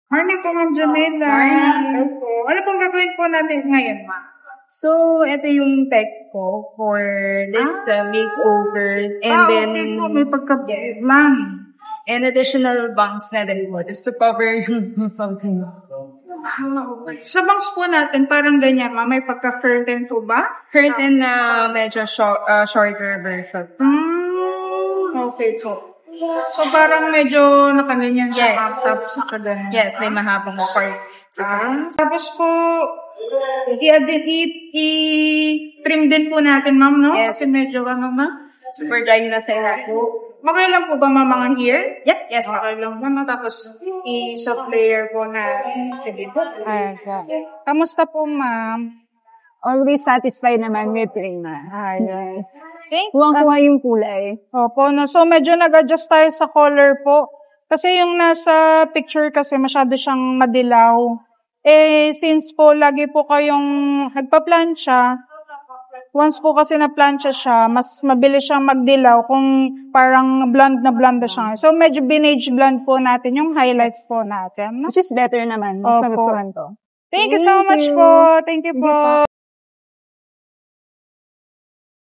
Morning po, Ma'am Jamela. Opo. Ano pong gagawin po natin ngayon, Ma'am? So, ito yung tech ko for this makeovers. And then, okay po. May pagka-lang. and additional bangs na din po just to cover yung Sa bangs po natin, parang ganyan, Ma'am. May pagka-curtain po ba? curtain na medyo shorter version. Okay po. So, parang medyo nakaganyan siya, Yes. Ma'am. Tapos nakaganyan. Yes, may mahabang part. Tapos po, i-trim din po natin, Ma'am, no? Yes. Kasi medyo Ma'am? Super dry na sa po. Okay lang po ba, Ma'am, mga hair? Yep, yes, ma'am. Okay lang naman. Tapos, i-soft layer po na. Sige po. Kamusta po, Ma'am? Always satisfied naman with Prima. Okay. Kuwang-kuha yung kulay. Opo, no. So, medyo nag-adjust tayo sa color po. Kasi yung nasa picture kasi masyado siyang madilaw. Since po lagi po kayong nagpa-plancha, once po kasi na-plancha siya, mas mabilis siyang magdilaw kung parang blonde na siya. So, medyo binage blonde po natin yung highlights po natin. No? Which is better naman. Mas Opo. nagustuhan ko. Thank you so much po. Thank you po.